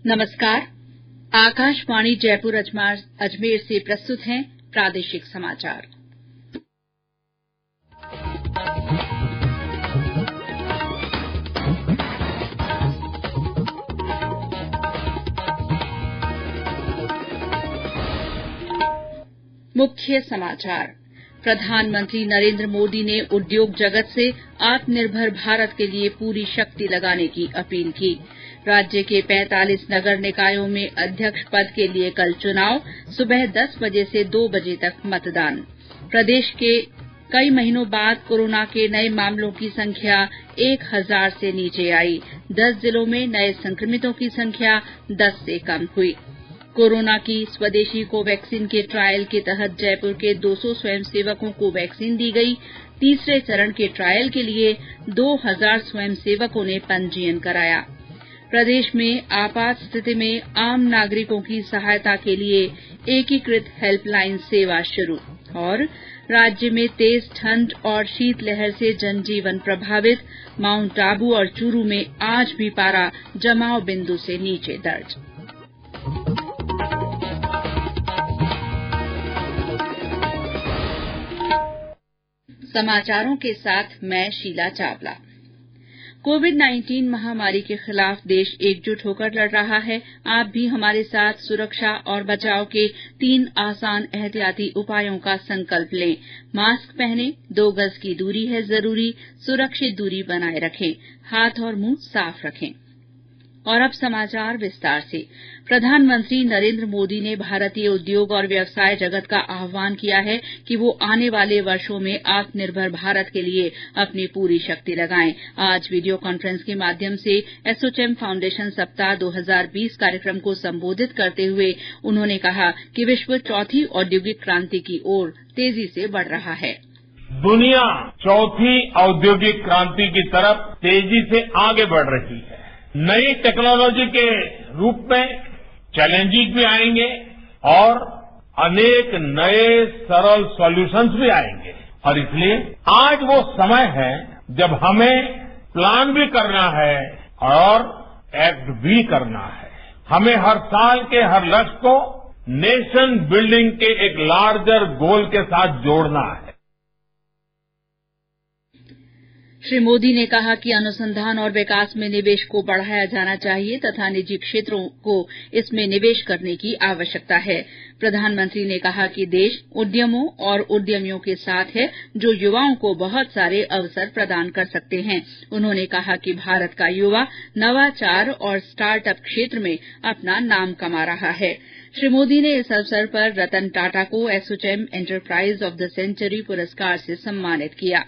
नमस्कार। आकाशवाणी जयपुर अजमेर से प्रस्तुत हैं प्रादेशिक समाचार। मुख्य समाचार। प्रधानमंत्री नरेंद्र मोदी ने उद्योग जगत से आत्मनिर्भर भारत के लिए पूरी शक्ति लगाने की अपील की। राज्य के 45 नगर निकायों में अध्यक्ष पद के लिए कल चुनाव, सुबह 10 बजे से 2 बजे तक मतदान। प्रदेश के कई महीनों बाद कोरोना के नए मामलों की संख्या 1000 से नीचे आई। 10 जिलों में नए संक्रमितों की संख्या 10 से कम हुई। कोरोना की स्वदेशी कोवैक्सीन के ट्रायल के तहत जयपुर के 200 स्वयंसेवकों को वैक्सीन दी गई। तीसरे चरण के ट्रायल के लिए 2000 स्वयंसेवकों ने पंजीयन कराया। प्रदेश में आपात स्थिति में आम नागरिकों की सहायता के लिए एकीकृत हेल्पलाइन सेवा शुरू। और राज्य में तेज ठंड और शीतलहर से जनजीवन प्रभावित। माउंट आबू और चूरू में आज भी पारा जमाव बिंदु से नीचे दर्ज। समाचारों के साथ मैं शीला चावला। कोविड-19 महामारी के खिलाफ देश एकजुट होकर लड़ रहा है। आप भी हमारे साथ सुरक्षा और बचाव के 3 आसान एहतियाती उपायों का संकल्प लें। मास्क पहनें, 2 गज की दूरी है जरूरी, सुरक्षित दूरी बनाए रखें, हाथ और मुंह साफ रखें। और अब समाचार विस्तार से। प्रधानमंत्री नरेंद्र मोदी ने भारतीय उद्योग और व्यवसाय जगत का आह्वान किया है कि वो आने वाले वर्षों में आत्मनिर्भर भारत के लिए अपनी पूरी शक्ति लगाएं। आज वीडियो कॉन्फ्रेंस के माध्यम से एसोचैम फाउंडेशन सप्ताह 2020 कार्यक्रम को संबोधित करते हुए उन्होंने कहा कि विश्व चौथी औद्योगिक क्रांति की ओर तेजी से बढ़ रहा है। दुनिया चौथी औद्योगिक क्रांति की तरफ तेजी से आगे बढ़ रही है। नई टेक्नोलॉजी के रूप में चैलेंजेस भी आएंगे और अनेक नए सरल सॉल्यूशंस भी आएंगे। और इसलिए आज वो समय है जब हमें प्लान भी करना है और एक्ट भी करना है। हमें हर साल के हर लक्ष्य को नेशन बिल्डिंग के एक लार्जर गोल के साथ जोड़ना है। श्री मोदी ने कहा कि अनुसंधान और विकास में निवेश को बढ़ाया जाना चाहिए तथा निजी क्षेत्रों को इसमें निवेश करने की आवश्यकता है। प्रधानमंत्री ने कहा कि देश उद्यमों और उद्यमियों के साथ है जो युवाओं को बहुत सारे अवसर प्रदान कर सकते हैं। उन्होंने कहा कि भारत का युवा नवाचार और स्टार्टअप क्षेत्र में अपना नाम कमा रहा है। श्री मोदी ने इस अवसर पर रतन टाटा को ASSOCHAM enterprise of the century पुरस्कार से सम्मानित किया।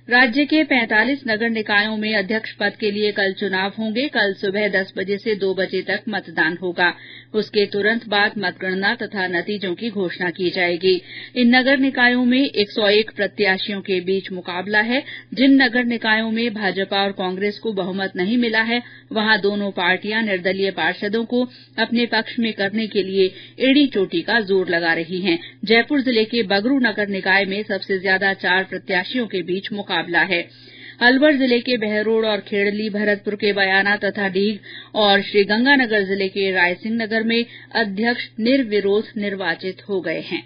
राज्य के 45 नगर निकायों में अध्यक्ष पद के लिए कल चुनाव होंगे। कल सुबह 10 बजे से 2 बजे तक मतदान होगा। उसके तुरंत बाद मतगणना तथा नतीजों की घोषणा की जाएगी। इन नगर निकायों में 101 प्रत्याशियों के बीच मुकाबला है। जिन नगर निकायों में भाजपा और कांग्रेस को बहुमत नहीं मिला है वहां दोनों पार्टियां निर्दलीय पार्षदों को अपने पक्ष में करने के लिए एड़ी चोटी का जोर लगा रही हैं। जयपुर जिले के बगरू नगर निकाय में सबसे ज्यादा 4 प्रत्याशियों के बीच मुकाबला है। अलवर जिले के बहरोड़ और खेड़ली, भरतपुर के बयाना तथा डीग और श्रीगंगानगर जिले के रायसिंह नगर में अध्यक्ष निर्विरोध निर्वाचित हो गए हैं।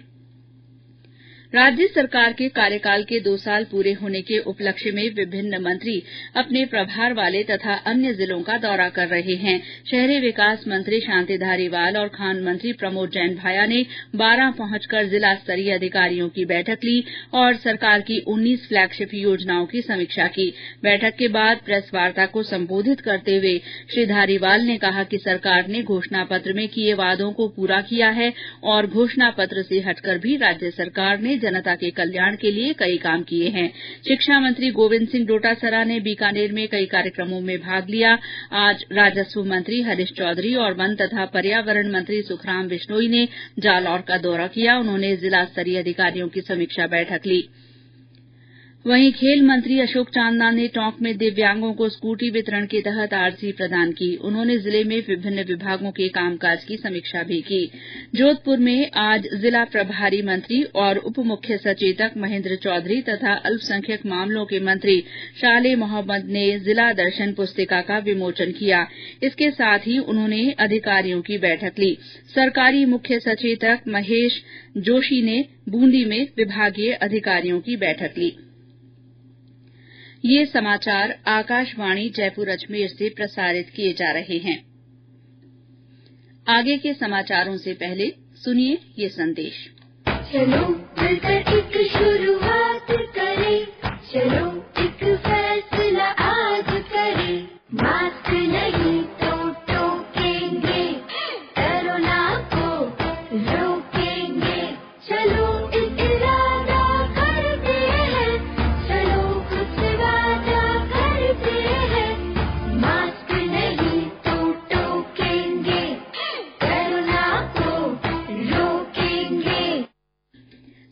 राज्य सरकार के कार्यकाल के 2 साल पूरे होने के उपलक्ष्य में विभिन्न मंत्री अपने प्रभार वाले तथा अन्य जिलों का दौरा कर रहे हैं। शहरी विकास मंत्री शांति धारीवाल और खान मंत्री प्रमोद जैन भाया ने 12 पहुंचकर जिला स्तरीय अधिकारियों की बैठक ली और सरकार की 19 फ्लैगशिप योजनाओं की समीक्षा की। बैठक के बाद प्रेस वार्ता को संबोधित करते हुए श्री धारीवाल ने कहा कि सरकार ने घोषणा पत्र में किए वादों को पूरा किया है और घोषणा पत्र से हटकर भी राज्य सरकार ने जनता के कल्याण के लिए कई काम किए हैं। शिक्षा मंत्री गोविंद सिंह डोटासरा ने बीकानेर में कई कार्यक्रमों में भाग लिया। आज राजस्व मंत्री हरीश चौधरी और वन तथा पर्यावरण मंत्री सुखराम बिश्नोई ने जालौर का दौरा किया। उन्होंने जिला स्तरीय अधिकारियों की समीक्षा बैठक ली। वहीं खेल मंत्री अशोक चांदना ने टोंक में दिव्यांगों को स्कूटी वितरण के तहत आरसी प्रदान की। उन्होंने जिले में विभिन्न विभागों के कामकाज की समीक्षा भी की। जोधपुर में आज जिला प्रभारी मंत्री और उप मुख्य सचेतक महेंद्र चौधरी तथा अल्पसंख्यक मामलों के मंत्री शाले मोहम्मद ने जिला दर्शन पुस्तिका का विमोचन किया। इसके साथ ही उन्होंने अधिकारियों की बैठक ली। सरकारी मुख्य सचेतक महेश जोशी ने बूंदी में विभागीय अधिकारियों की बैठक ली। ये समाचार आकाशवाणी जयपुर अजमेर से प्रसारित किए जा रहे हैं। आगे के समाचारों से पहले सुनिए ये संदेश। चलो मिलकर एक शुरुआत करें, चलो एक फैसला आज करें, मास्क नहीं तो टोकेंगे, कोरोना को रोकेंगे, चलो एक इरादा करते हैं, चलो कुछ वादा करते हैं, मास्क नहीं तो टोकेंगे, कोरोना को रोकेंगे।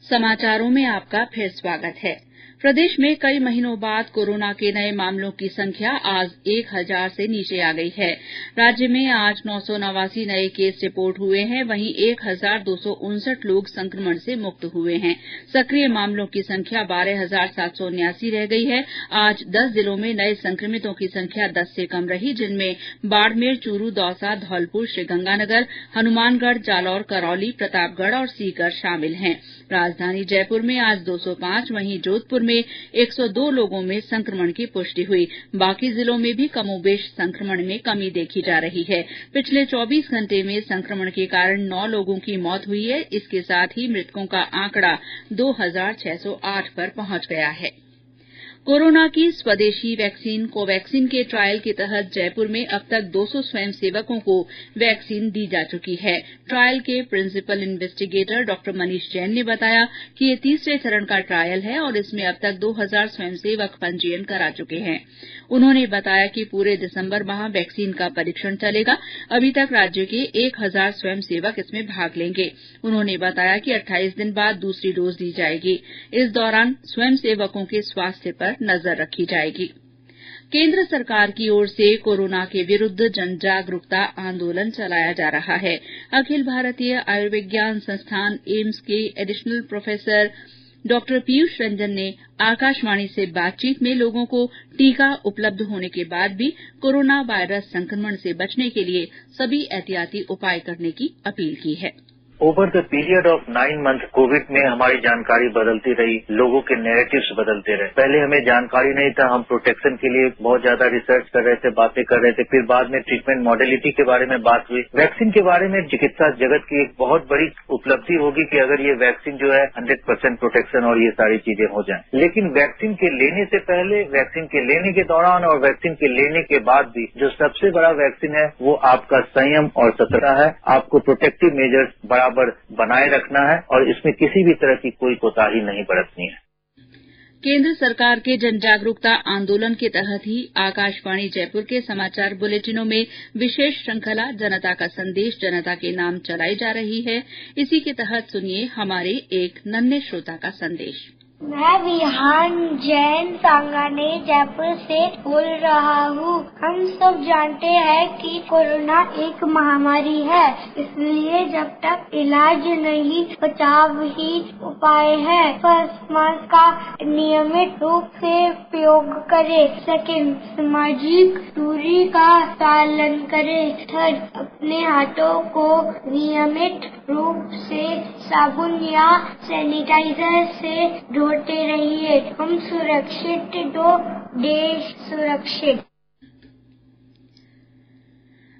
समाचारों में आपका फिर स्वागत है। प्रदेश में कई महीनों बाद कोरोना के नए मामलों की संख्या आज 1000 से नीचे आ गई है। राज्य में आज 989 नए केस रिपोर्ट हुए हैं, वहीं 1259 लोग संक्रमण से मुक्त हुए हैं। सक्रिय मामलों की संख्या 12779 रह गई है। आज 10 जिलों में नए संक्रमितों की संख्या 10 से कम रही, जिनमें बाड़मेर, चूरू, दौसा, धौलपुर, श्रीगंगानगर, हनुमानगढ़, जालौर, करौली, प्रतापगढ़ और सीकर शामिल हैं। राजधानी जयपुर में आज 205, वहीं जोधपुर में 102 लोगों में संक्रमण की पुष्टि हुई। बाकी जिलों में भी कमोबेश संक्रमण में कमी देखी जा रही है। पिछले 24 घंटे में संक्रमण के कारण 9 लोगों की मौत हुई है। इसके साथ ही मृतकों का आंकड़ा 2608 पर पहुंच गया है। कोरोना की स्वदेशी वैक्सीन कोवैक्सीन के ट्रायल के तहत जयपुर में अब तक 200 स्वयंसेवकों को वैक्सीन दी जा चुकी है। ट्रायल के प्रिंसिपल इन्वेस्टिगेटर डॉ मनीष जैन ने बताया कि ये तीसरे चरण का ट्रायल है और इसमें अब तक 2000 स्वयंसेवक पंजीयन करा चुके हैं। उन्होंने बताया कि पूरे दिसंबर माह वैक्सीन का परीक्षण चलेगा। अभी तक राज्य के 1000 स्वयंसेवक इसमें भाग लेंगे। उन्होंने बताया कि 28 दिन बाद दूसरी डोज दी जाएगी। इस दौरान स्वयंसेवकों के स्वास्थ्य पर नजर रखी जाएगी। केंद्र सरकार की ओर से कोरोना के विरुद्ध जन जागरूकता आंदोलन चलाया जा रहा है। अखिल भारतीय आयुर्विज्ञान संस्थान एम्स के एडिशनल प्रोफेसर डॉ पीयूष रंजन ने आकाशवाणी से बातचीत में लोगों को टीका उपलब्ध होने के बाद भी कोरोना वायरस संक्रमण से बचने के लिए सभी एहतियाती उपाय करने की अपील की है। Over the period of 9 month Covid में हमारी जानकारी बदलती रही, लोगों के नैरेटिव्स बदलते रहे। पहले हमें जानकारी नहीं था, हम प्रोटेक्शन के लिए बहुत ज्यादा रिसर्च कर रहे थे, बातें कर रहे थे। फिर बाद में ट्रीटमेंट मॉडलिटी के बारे में बात हुई। वैक्सीन के बारे में चिकित्सा जगत की एक बहुत बड़ी उपलब्धि होगी कि अगर ये वैक्सीन जो है 100% प्रोटेक्शन और ये सारी चीजें हो जाएं। लेकिन वैक्सीन के लेने से पहले, वैक्सीन के लेने के दौरान और वैक्सीन के लेने के बाद भी जो सबसे बड़ा वैक्सीन है वो आपका संयम और सतर्कता है। आपको प्रोटेक्टिव मेजर्स बराबर बनाए रखना है और इसमें किसी भी तरह की कोई कोताही नहीं बरतनी है। केंद्र सरकार के जन जागरूकता आंदोलन के तहत ही आकाशवाणी जयपुर के समाचार बुलेटिनों में विशेष श्रृंखला जनता का संदेश जनता के नाम चलाई जा रही है। इसी के तहत सुनिए हमारे एक नन्हे श्रोता का संदेश। मैं विहान जैन सांगाने जयपुर से बोल रहा हूँ। हम सब जानते हैं कि कोरोना एक महामारी है, इसलिए जब तक इलाज नहीं बचाव ही उपाय है। फर्स्ट मास्क का नियमित रूप से प्रयोग करें। सेकंड, सामाजिक दूरी का पालन करें। थर्ड, अपने हाथों को नियमित रूप से साबुन या सैनिटाइजर से धोते रहिए। हम सुरक्षित तो देश सुरक्षित।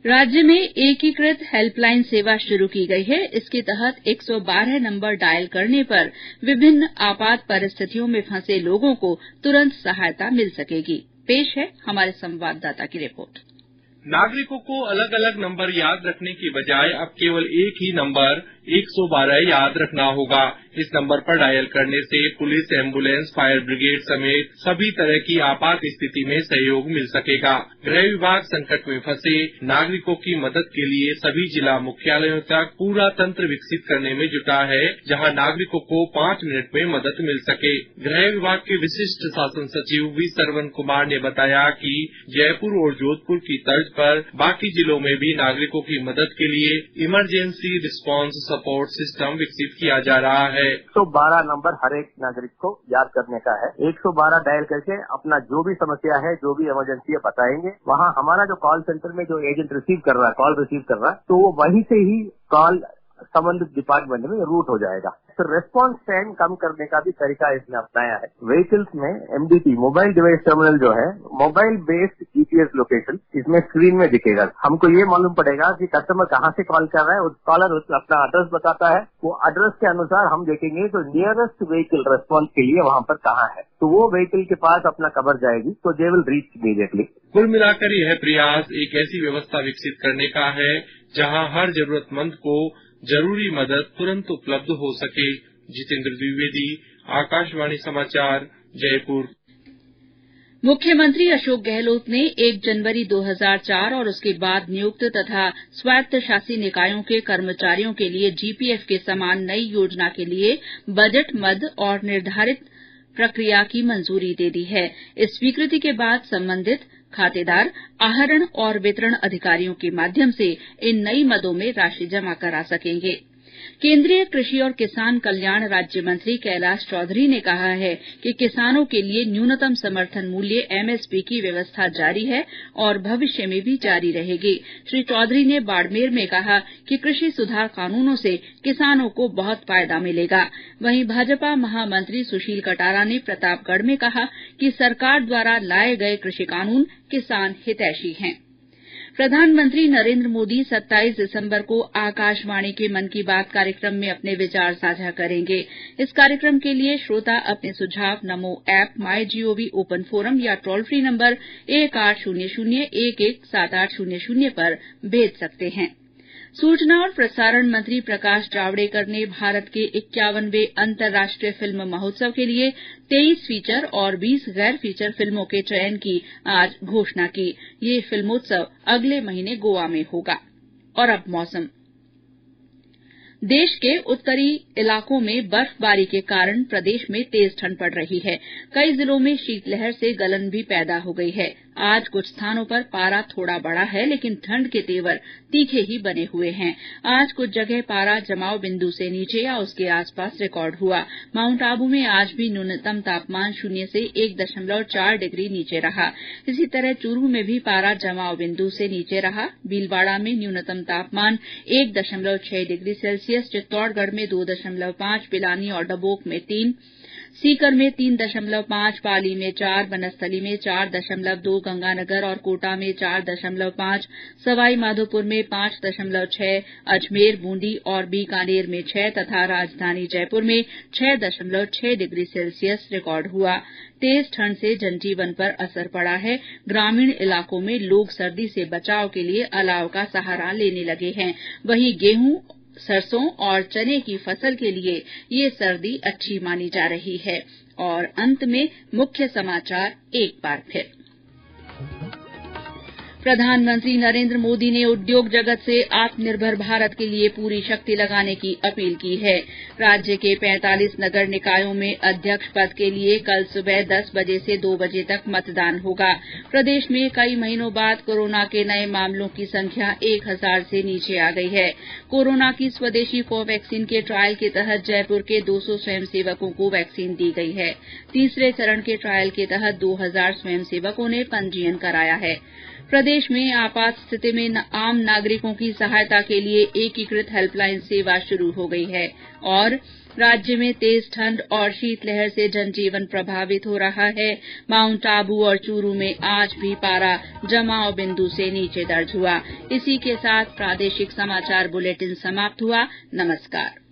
राज्य में एकीकृत हेल्पलाइन सेवा शुरू की गई है। इसके तहत 112 नंबर डायल करने पर विभिन्न आपात परिस्थितियों में फंसे लोगों को तुरंत सहायता मिल सकेगी। पेश है हमारे संवाददाता की रिपोर्ट। नागरिकों को अलग अलग नंबर याद रखने की बजाय अब केवल एक ही नंबर 112 याद रखना होगा। इस नंबर पर डायल करने से पुलिस, एम्बुलेंस, फायर ब्रिगेड समेत सभी तरह की आपात स्थिति में सहयोग मिल सकेगा। गृह विभाग संकट में फंसे नागरिकों की मदद के लिए सभी जिला मुख्यालयों तक पूरा तंत्र विकसित करने में जुटा है, जहां नागरिकों को 5 मिनट में मदद मिल सके। गृह विभाग के विशिष्ट शासन सचिव वी सरवन कुमार ने बताया कि जयपुर और जोधपुर की तर्ज पर बाकी जिलों में भी नागरिकों की मदद के लिए इमरजेंसी रिस्पांस सपोर्ट सिस्टम विकसित किया जा रहा है। 112 नंबर हर एक नागरिक को याद करने का है। 112 डायल करके अपना जो भी समस्या है, जो भी इमरजेंसी है बताएंगे। वहाँ हमारा जो कॉल सेंटर में जो एजेंट कॉल रिसीव कर रहा है, तो वो वहीं से ही कॉल संबंधित डिपार्टमेंट में रूट हो जाएगा। तो रेस्पॉन्स टाइम कम करने का भी तरीका इसने अपनाया है। व्हीकल्स में MDT मोबाइल डिवाइस टर्मिनल जो है, मोबाइल बेस्ड GPS लोकेशन इसमें स्क्रीन में दिखेगा। हमको ये मालूम पड़ेगा कि कस्टमर कहाँ से कॉल कर रहा है, कॉलर अपना एड्रेस बताता है। वो एड्रेस के अनुसार हम देखेंगे तो नियरेस्ट व्हीकल रेस्पॉन्स के लिए वहाँ पर कहाँ है, तो वो व्हीकल के पास अपना खबर जाएगी, तो दे विल रीच इमीडिएटली। कुल मिलाकर यह प्रयास एक ऐसी व्यवस्था विकसित करने का है जहां हर जरूरतमंद को जरूरी मदद तुरंत उपलब्ध हो सके। जितेंद्र द्विवेदी, आकाशवाणी समाचार, जयपुर। मुख्यमंत्री अशोक गहलोत ने 1 जनवरी 2004 और उसके बाद नियुक्त तथा स्वायत्त शासी निकायों के कर्मचारियों के लिए GPF के समान नई योजना के लिए बजट मद और निर्धारित प्रक्रिया की मंजूरी दे दी है। इस स्वीकृति के बाद संबंधित खातेदार आहरण और वितरण अधिकारियों के माध्यम से इन नई मदों में राशि जमा करा सकेंगे। केंद्रीय कृषि और किसान कल्याण राज्य मंत्री कैलाश चौधरी ने कहा है कि किसानों के लिए न्यूनतम समर्थन मूल्य MSP की व्यवस्था जारी है और भविष्य में भी जारी रहेगी। श्री चौधरी ने बाड़मेर में कहा कि कृषि सुधार कानूनों से किसानों को बहुत फायदा मिलेगा। वहीं भाजपा महामंत्री सुशील कटारा ने प्रतापगढ़ में कहा कि सरकार द्वारा लाए गए कृषि कानून किसान हितैषी हैं। प्रधानमंत्री नरेंद्र मोदी 27 दिसंबर को आकाशवाणी के मन की बात कार्यक्रम में अपने विचार साझा करेंगे। इस कार्यक्रम के लिए श्रोता अपने सुझाव नमो ऐप, MyGov ओपन फोरम या टोल फ्री नंबर 1800117800 पर भेज सकते हैं। सूचना और प्रसारण मंत्री प्रकाश जावड़ेकर ने भारत के 51वें अंतर्राष्ट्रीय फिल्म महोत्सव के लिए 23 फीचर और 20 गैर फीचर फिल्मों के चयन की आज घोषणा की। ये फिल्मोत्सव अगले महीने गोवा में होगा। और अब मौसम। देश के उत्तरी इलाकों में बर्फबारी के कारण प्रदेश में तेज ठंड पड़ रही है। कई जिलों में शीतलहर से गलन भी पैदा हो गई है। आज कुछ स्थानों पर पारा थोड़ा बढ़ा है, लेकिन ठंड के तेवर तीखे ही बने हुए हैं। आज कुछ जगह पारा जमाव बिंदु से नीचे या उसके आसपास रिकॉर्ड हुआ। माउंट आबू में आज भी न्यूनतम तापमान 0 से 1.4 डिग्री नीचे रहा। इसी तरह चूरू में भी पारा जमाव बिंदु से नीचे रहा। भीलवाड़ा में न्यूनतम तापमान 1.6 डिग्री सेल्सियस, चित्तौड़गढ़ में 2.5, पिलानी और डबोक में 3, सीकर में 3.5, पाली में 4, बनस्थली में 4.2, गंगानगर और कोटा में 4.5, सवाई माधोपुर में 5.6, अजमेर, बूंदी और बीकानेर में 6 तथा राजधानी जयपुर में 6.6 डिग्री सेल्सियस रिकॉर्ड हुआ। तेज ठंड से जनजीवन पर असर पड़ा है। ग्रामीण इलाकों में लोग सर्दी से बचाव के लिए अलाव का सहारा लेने लगे हैं। वहीं गेहूं, सरसों और चने की फसल के लिए ये सर्दी अच्छी मानी जा रही है। और अंत में मुख्य समाचार एक बार फिर। प्रधानमंत्री नरेंद्र मोदी ने उद्योग जगत से आत्मनिर्भर भारत के लिए पूरी शक्ति लगाने की अपील की है। राज्य के 45 नगर निकायों में अध्यक्ष पद के लिए कल सुबह 10 बजे से 2 बजे तक मतदान होगा। प्रदेश में कई महीनों बाद कोरोना के नए मामलों की संख्या 1000 से नीचे आ गई है। कोरोना की स्वदेशी कोवैक्सीन के ट्रायल के तहत जयपुर के 200 स्वयंसेवकों को वैक्सीन दी गई है। तीसरे चरण के ट्रायल के तहत 2000 स्वयंसेवकों ने पंजीयन कराया है। प्रदेश में आपात स्थिति में आम नागरिकों की सहायता के लिए एकीकृत हेल्पलाइन सेवा शुरू हो गई है। और राज्य में तेज ठंड और शीतलहर से जनजीवन प्रभावित हो रहा है। माउंट आबू और चूरू में आज भी पारा जमाव बिंदु से नीचे दर्ज हुआ। इसी के साथ प्रादेशिक समाचार बुलेटिन समाप्त हुआ। नमस्कार।